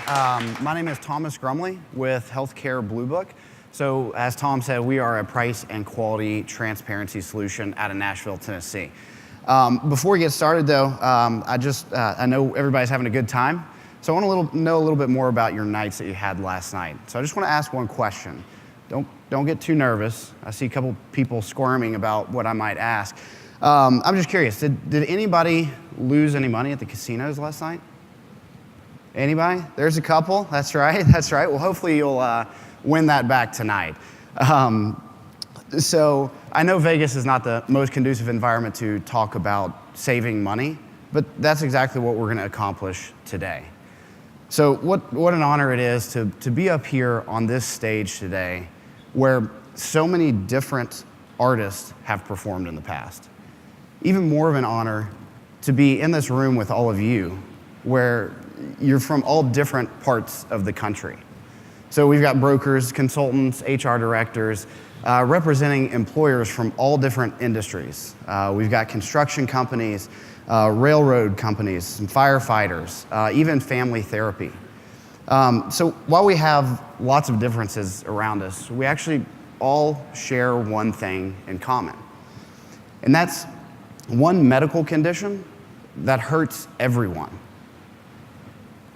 My name is Thomas Grumley with Health Care Bluebook. So as Tom said, we are a price and quality transparency solution out of Nashville, Tennessee. Before we get started though, I know everybody's having a good time. So I want to know a little bit more about your nights that you had last night. So I just want to ask one question. Don't get too nervous. I see a couple people squirming about what I might ask. I'm just curious, did anybody lose any money at the casinos last night? Anybody? There's a couple, that's right. Well, hopefully you'll win that back tonight. So I know Vegas is not the most conducive environment to talk about saving money, but that's exactly what we're gonna accomplish today. So what an honor it is to be up here on this stage today where so many different artists have performed in the past. Even more of an honor to be in this room with all of you where you're from all different parts of the country. So we've got brokers, consultants, HR directors, representing employers from all different industries. We've got construction companies, railroad companies, some firefighters, even family therapy. So while we have lots of differences around us, we actually all share one thing in common. And that's one medical condition that hurts everyone.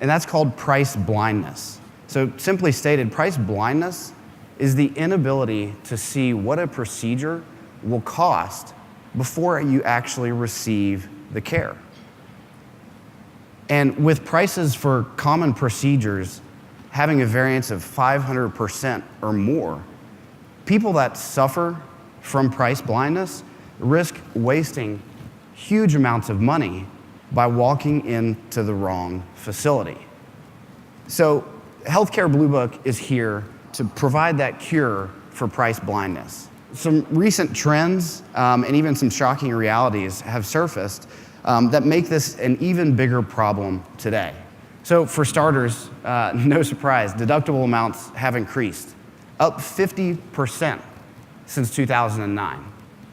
And that's called price blindness. So simply stated, price blindness is the inability to see what a procedure will cost before you actually receive the care. And with prices for common procedures having a variance of 500% or more, people that suffer from price blindness risk wasting huge amounts of money by walking into the wrong facility. So Health Care Bluebook is here to provide that cure for price blindness. Some recent trends and even some shocking realities have surfaced that make this an even bigger problem today. So for starters, no surprise, deductible amounts have increased, up 50% since 2009.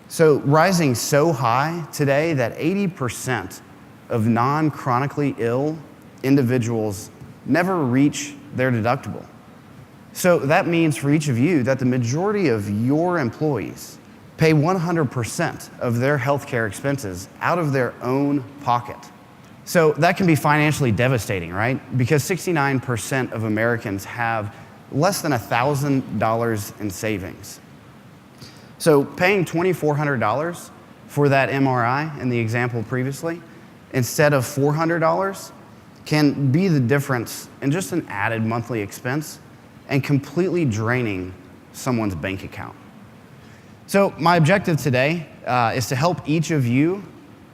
So rising so high today that 80% of non-chronically ill individuals never reach their deductible. So that means for each of you that the majority of your employees pay 100% of their healthcare expenses out of their own pocket. So that can be financially devastating, right? Because 69% of Americans have less than $1,000 in savings. So paying $2,400 for that MRI in the example previously, instead of $400, can be the difference in just an added monthly expense and completely draining someone's bank account. So my objective today is to help each of you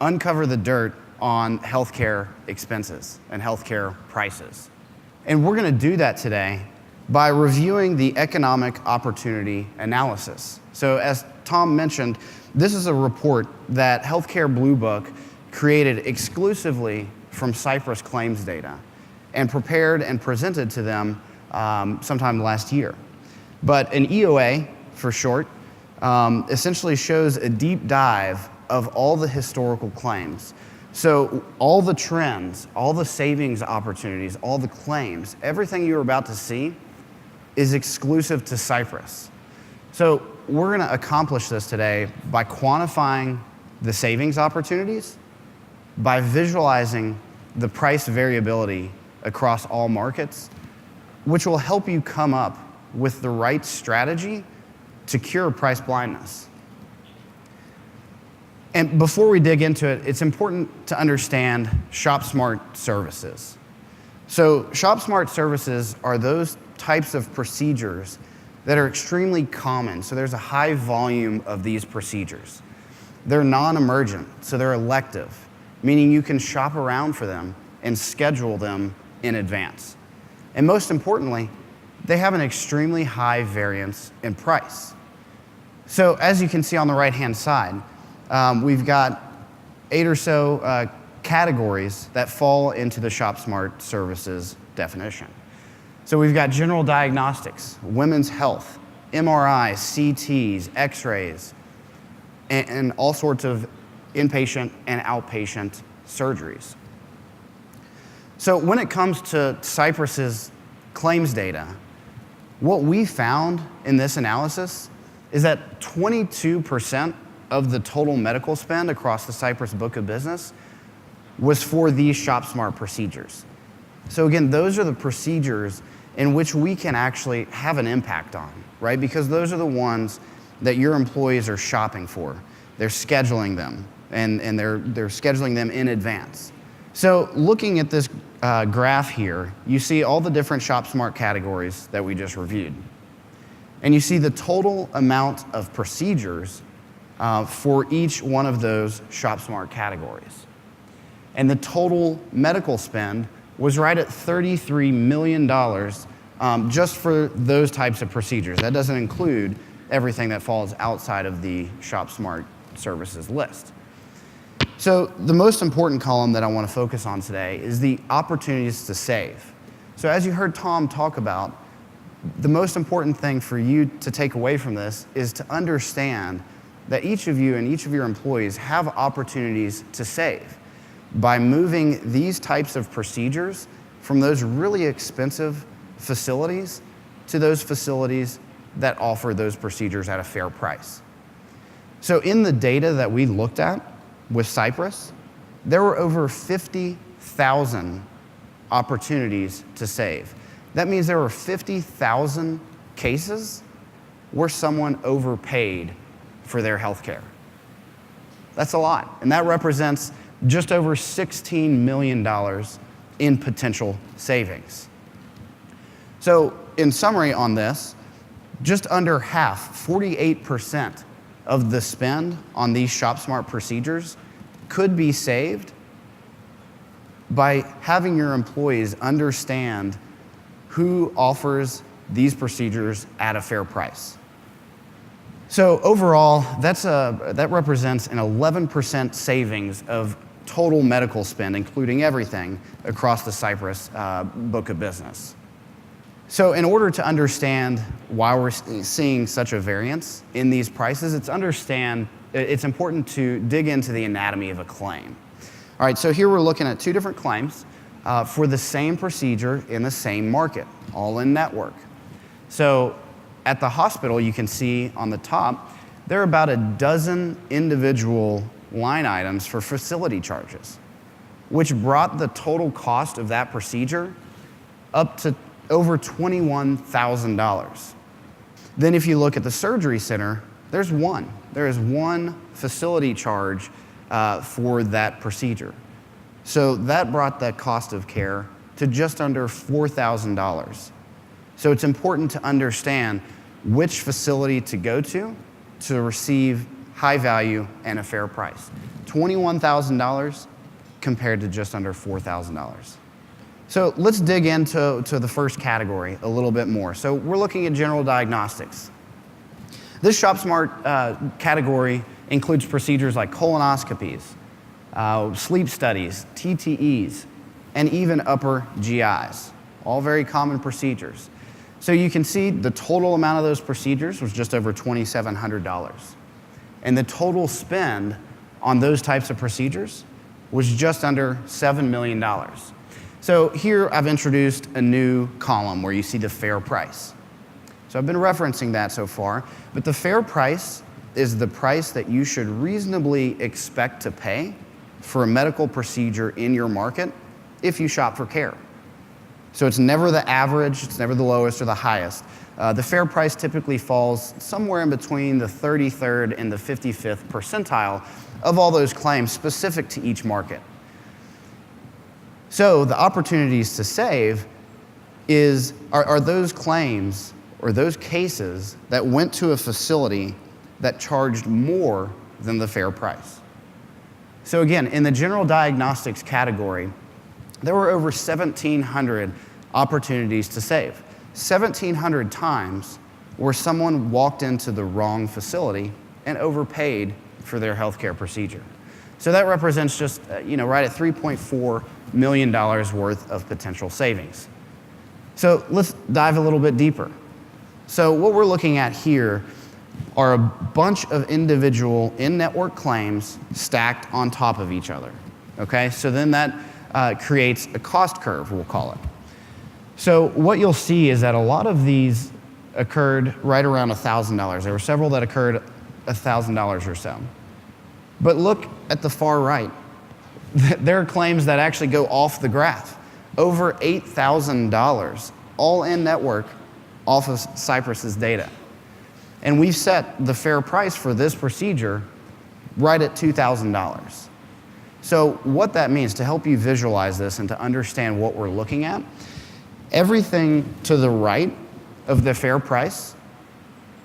uncover the dirt on healthcare expenses and healthcare prices. And we're gonna do that today by reviewing the economic opportunity analysis. So as Tom mentioned, this is a report that Health Care Bluebook created exclusively from Cypress claims data and prepared and presented to them sometime last year. But an EOA, for short, essentially shows a deep dive of all the historical claims. So all the trends, all the savings opportunities, all the claims, everything you're about to see is exclusive to Cypress. So we're gonna accomplish this today by quantifying the savings opportunities, by visualizing the price variability across all markets, which will help you come up with the right strategy to cure price blindness. And before we dig into it, it's important to understand ShopSmart Services. So ShopSmart Services are those types of procedures that are extremely common. So there's a high volume of these procedures. They're non-emergent, so they're elective, meaning you can shop around for them and schedule them in advance. And most importantly, they have an extremely high variance in price. So as you can see on the right-hand side, we've got 8 or so categories that fall into the ShopSmart Services definition. So we've got general diagnostics, women's health, MRIs, CTs, x-rays, and all sorts of inpatient and outpatient surgeries. So when it comes to Cypress's claims data, what we found in this analysis is that 22% of the total medical spend across the Cypress book of business was for these ShopSmart procedures. So again, those are the procedures in which we can actually have an impact on, right? Because those are the ones that your employees are shopping for. They're scheduling them, and they're scheduling them in advance. So looking at this graph here, you see all the different ShopSmart categories that we just reviewed. And you see the total amount of procedures for each one of those ShopSmart categories. And the total medical spend was right at $33 million just for those types of procedures. That doesn't include everything that falls outside of the ShopSmart Services list. So the most important column that I want to focus on today is the opportunities to save. So as you heard Tom talk about, the most important thing for you to take away from this is to understand that each of you and each of your employees have opportunities to save by moving these types of procedures from those really expensive facilities to those facilities that offer those procedures at a fair price. So in the data that we looked at with Cypress, there were over 50,000 opportunities to save. That means there were 50,000 cases where someone overpaid for their health care. That's a lot, and that represents just over $16 million in potential savings. So in summary on this, just under half, 48% of the spend on these ShopSmart procedures could be saved by having your employees understand who offers these procedures at a fair price. So overall, that represents an 11% savings of total medical spend, including everything, across the Cypress book of business. So in order to understand why we're seeing such a variance in these prices, it's important to dig into the anatomy of a claim. All right, so here we're looking at two different claims for the same procedure in the same market, all in network. So at the hospital, you can see on the top, there are about a dozen individual line items for facility charges, which brought the total cost of that procedure up to over $21,000. Then if you look at the surgery center, there is one facility charge for that procedure. So that brought the cost of care to just under $4,000. So it's important to understand which facility to go to receive high value and a fair price. $21,000 compared to just under $4,000. So let's dig into the first category a little bit more. So we're looking at general diagnostics. This ShopSmart category includes procedures like colonoscopies, sleep studies, TTEs, and even upper GIs, all very common procedures. So you can see the total amount of those procedures was just over $2,700. And the total spend on those types of procedures was just under $7 million. So here I've introduced a new column where you see the fair price. So I've been referencing that so far, but the fair price is the price that you should reasonably expect to pay for a medical procedure in your market if you shop for care. So it's never the average, it's never the lowest or the highest. The fair price typically falls somewhere in between the 33rd and the 55th percentile of all those claims specific to each market. So the opportunities to save are those claims or those cases that went to a facility that charged more than the fair price. So again, in the general diagnostics category, there were over 1,700 opportunities to save. 1,700 times where someone walked into the wrong facility and overpaid for their healthcare procedure. So that represents just, right at $3.4 million worth of potential savings. So let's dive a little bit deeper. So what we're looking at here are a bunch of individual in-network claims stacked on top of each other. Okay, so then that creates a cost curve, we'll call it. So what you'll see is that a lot of these occurred right around $1,000. There were several that occurred $1,000 or so. But look at the far right. There are claims that actually go off the graph. Over $8,000, all in network, off of Cypress's data. And we've set the fair price for this procedure right at $2,000. So what that means, to help you visualize this and to understand what we're looking at, everything to the right of the fair price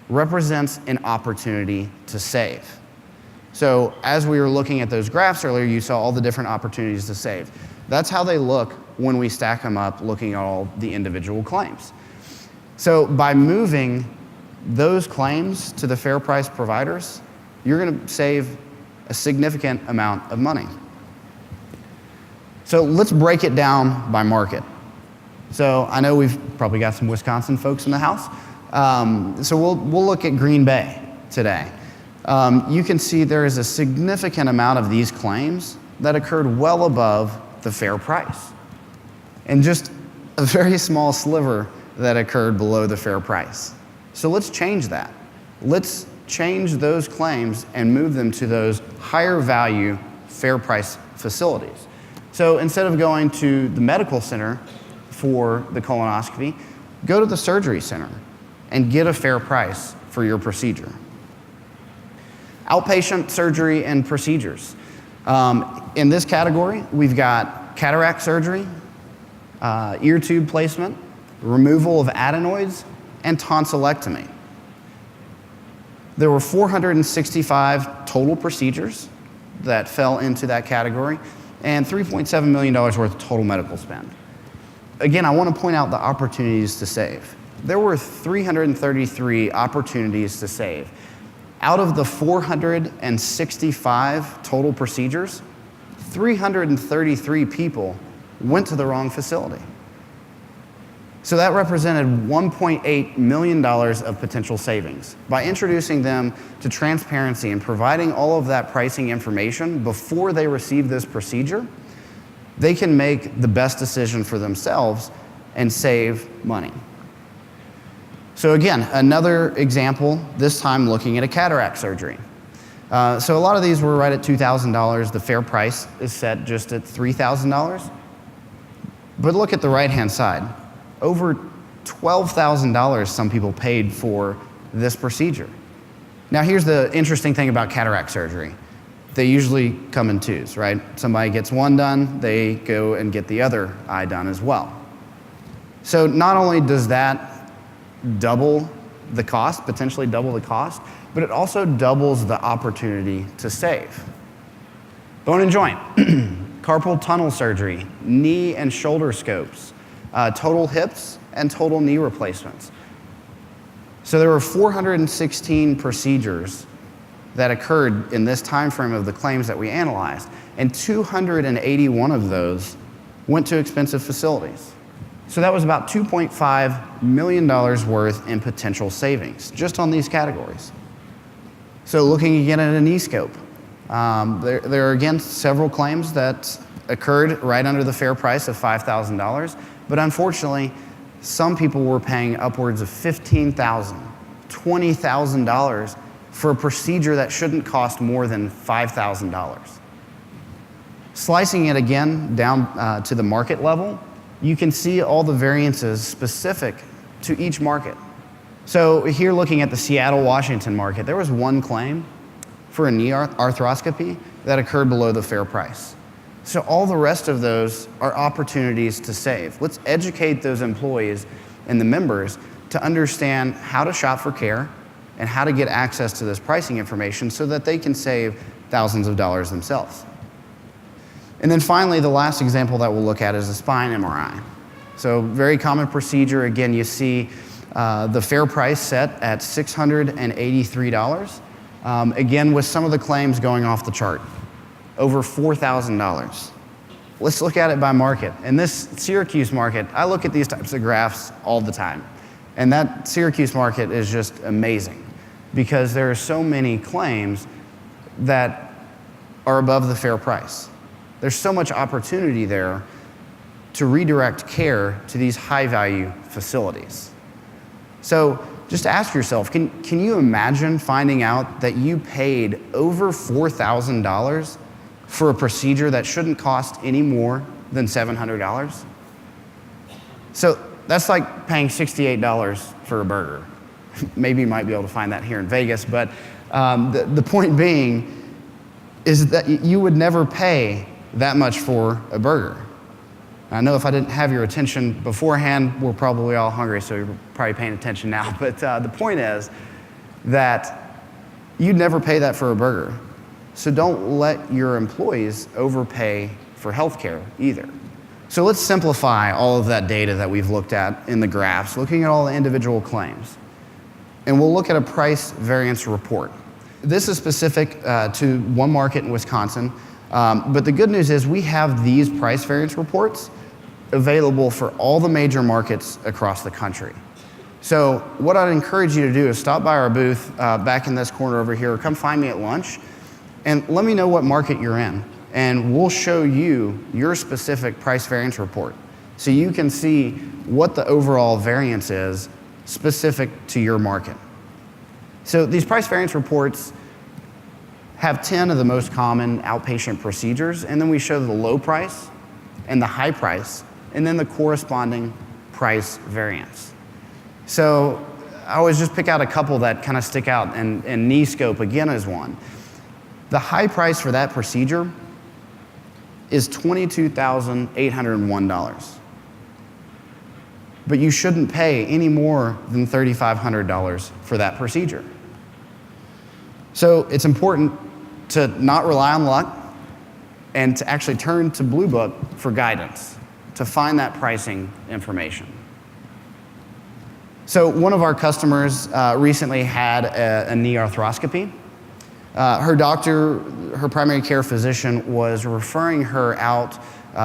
represents an opportunity to save. So as we were looking at those graphs earlier, you saw all the different opportunities to save. That's how they look when we stack them up, looking at all the individual claims. So by moving those claims to the fair price providers, you're going to save a significant amount of money. So let's break it down by market. So I know we've probably got some Wisconsin folks in the house. So we'll look at Green Bay today. You can see there is a significant amount of these claims that occurred well above the fair price, and just a very small sliver that occurred below the fair price. So let's change that. Let's change those claims and move them to those higher value fair price facilities. So instead of going to the medical center for the colonoscopy, go to the surgery center and get a fair price for your procedure. Outpatient surgery and procedures. In this category, we've got cataract surgery, ear tube placement, removal of adenoids, and tonsillectomy. There were 465 total procedures that fell into that category, and $3.7 million worth of total medical spend. Again, I want to point out the opportunities to save. There were 333 opportunities to save. Out of the 465 total procedures, 333 people went to the wrong facility. So that represented $1.8 million of potential savings. By introducing them to transparency and providing all of that pricing information before they receive this procedure, they can make the best decision for themselves and save money. So again, another example, this time looking at a cataract surgery. So a lot of these were right at $2,000. The fair price is set just at $3,000. But look at the right-hand side. Over $12,000 some people paid for this procedure. Now here's the interesting thing about cataract surgery. They usually come in twos, right? Somebody gets one done, they go and get the other eye done as well. So not only does that double the cost, potentially double the cost, but it also doubles the opportunity to save. Bone and joint, carpal tunnel surgery, knee and shoulder scopes, total hips, and total knee replacements. So there were 416 procedures that occurred in this time frame of the claims that we analyzed, and 281 of those went to expensive facilities. So that was about $2.5 million worth in potential savings, just on these categories. So looking again at a knee scope, there are again several claims that occurred right under the fair price of $5,000, but unfortunately, some people were paying upwards of $15,000, $20,000 for a procedure that shouldn't cost more than $5,000. Slicing it again down to the market level, you can see all the variances specific to each market. So here looking at the Seattle, Washington market, there was one claim for a knee arthroscopy that occurred below the fair price. So all the rest of those are opportunities to save. Let's educate those employees and the members to understand how to shop for care and how to get access to this pricing information so that they can save thousands of dollars themselves. And then finally, the last example that we'll look at is a spine MRI. So very common procedure. Again, you see the fair price set at $683. Again, with some of the claims going off the chart, over $4,000. Let's look at it by market. In this Syracuse market, I look at these types of graphs all the time. And that Syracuse market is just amazing because there are so many claims that are above the fair price. There's so much opportunity there to redirect care to these high-value facilities. So just ask yourself, can you imagine finding out that you paid over $4,000 for a procedure that shouldn't cost any more than $700? So that's like paying $68 for a burger. Maybe you might be able to find that here in Vegas, but the point being is that you would never pay that much for a burger. I know if I didn't have your attention beforehand, we're probably all hungry, so you're probably paying attention now. But the point is that you'd never pay that for a burger. So don't let your employees overpay for healthcare either. So let's simplify all of that data that we've looked at in the graphs, looking at all the individual claims. And we'll look at a price variance report. This is specific to one market in Wisconsin, but the good news is we have these price variance reports available for all the major markets across the country. So what I'd encourage you to do is stop by our booth back in this corner over here, or come find me at lunch, and let me know what market you're in, and we'll show you your specific price variance report so you can see what the overall variance is specific to your market. So these price variance reports have 10 of the most common outpatient procedures, and then we show the low price and the high price, and then the corresponding price variance. So I always just pick out a couple that kind of stick out, and knee scope again is one. The high price for that procedure is $22,801. But you shouldn't pay any more than $3,500 for that procedure. So it's important to not rely on luck and to actually turn to Bluebook for guidance to find that pricing information. So one of our customers recently had a knee arthroscopy. Her doctor, her primary care physician, was referring her out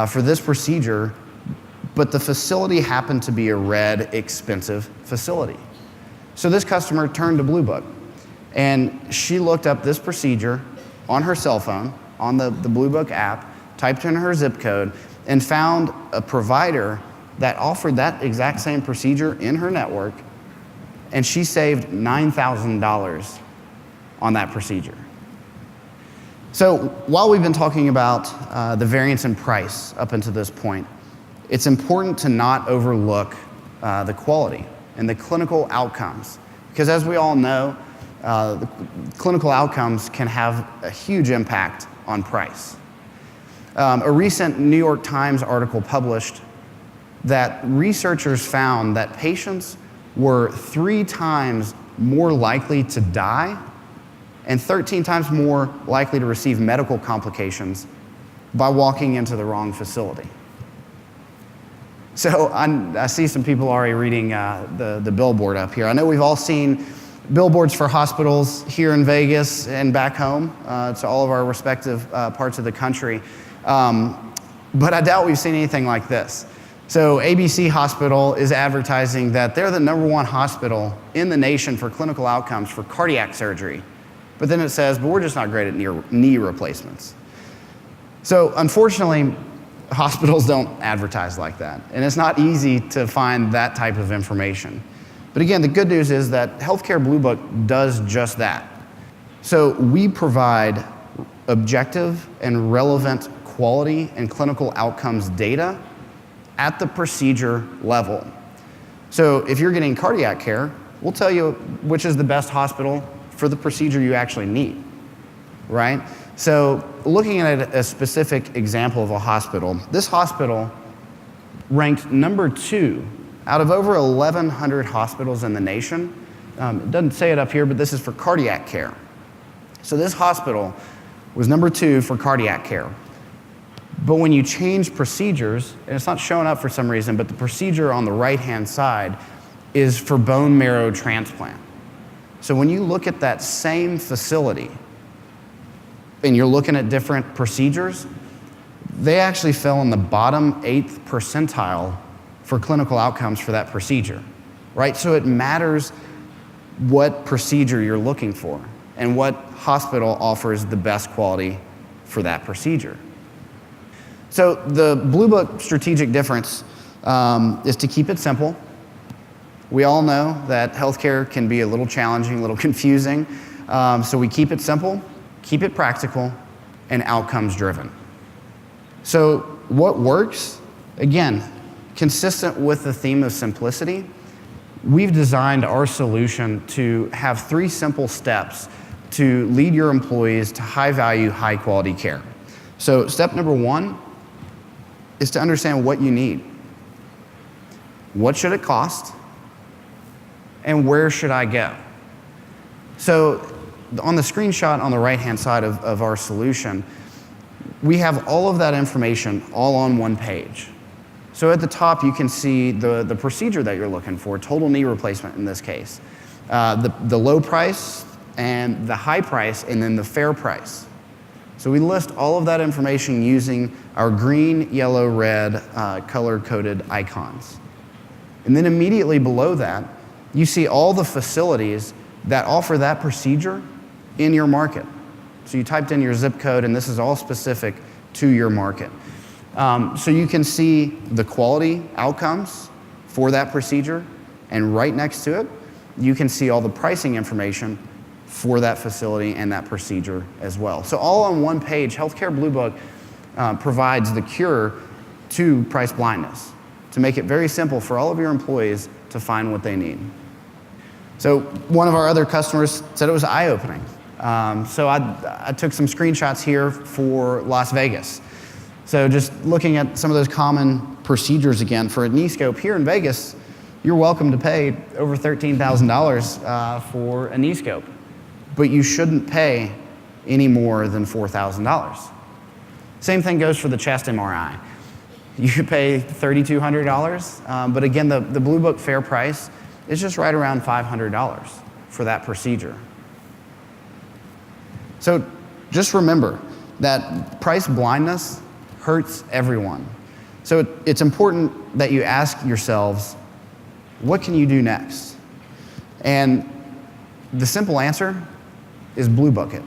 for this procedure, but the facility happened to be a red, expensive facility. So this customer turned to Bluebook, and she looked up this procedure on her cell phone, on the Bluebook app, typed in her zip code, and found a provider that offered that exact same procedure in her network, and she saved $9,000 on that procedure. So while we've been talking about the variance in price up until this point, it's important to not overlook the quality and the clinical outcomes, because as we all know, the clinical outcomes can have a huge impact on price. A recent New York Times article published that researchers found that patients were 3 times more likely to die and 13 times more likely to receive medical complications by walking into the wrong facility. So I see some people already reading the billboard up here. I know we've all seen billboards for hospitals here in Vegas and back home to all of our respective parts of the country. But I doubt we've seen anything like this. So ABC Hospital is advertising that they're the #1 hospital in the nation for clinical outcomes for cardiac surgery. But then it says, but we're just not great at knee replacements. So unfortunately, hospitals don't advertise like that. And it's not easy to find that type of information. But again, the good news is that Health Care Bluebook does just that. So we provide objective and relevant quality and clinical outcomes data at the procedure level. So if you're getting cardiac care, we'll tell you which is the best hospital for the procedure you actually need, right? So looking at a specific example of a hospital, this hospital ranked #2 out of over 1,100 hospitals in the nation. It doesn't say it up here, but this is for cardiac care. So this hospital was #2 for cardiac care. But when you change procedures, and it's not showing up for some reason, but the procedure on the right-hand side is for bone marrow transplant. So when you look at that same facility, and you're looking at different procedures, they actually fell in the bottom 8th percentile for clinical outcomes for that procedure, right? So it matters what procedure you're looking for and what hospital offers the best quality for that procedure. So the Bluebook strategic difference is to keep it simple. We all know that healthcare can be a little challenging, a little confusing. So we keep it simple, keep it practical, and outcomes driven. So what works? Again, consistent with the theme of simplicity, we've designed our solution to have 3 simple steps to lead your employees to high value, high quality care. So step number 1 is to understand what you need. What should it cost? And where should I go? So on the screenshot on the right-hand side of our solution, we have all of that information all on one page. So at the top, you can see the procedure that you're looking for, total knee replacement in this case, the low price and the high price, and then the fair price. So we list all of that information using our green, yellow, red color-coded icons. And then immediately below that, you see all the facilities that offer that procedure in your market. So you typed in your zip code, and this is all specific to your market. So you can see the quality outcomes for that procedure, and right next to it, you can see all the pricing information for that facility and that procedure as well. So all on one page, Health Care Bluebook provides the cure to price blindness, to make it very simple for all of your employees to find what they need. So one of our other customers said it was eye-opening. So I took some screenshots here for Las Vegas. So just looking at some of those common procedures again, for a knee scope here in Vegas, you're welcome to pay over $13,000 for a knee scope, but you shouldn't pay any more than $4,000. Same thing goes for the chest MRI. You pay $3,200, but again, the Bluebook fair price is just right around $500 for that procedure. So just remember that price blindness hurts everyone. So it's important that you ask yourselves, what can you do next? And the simple answer is Bluebook it.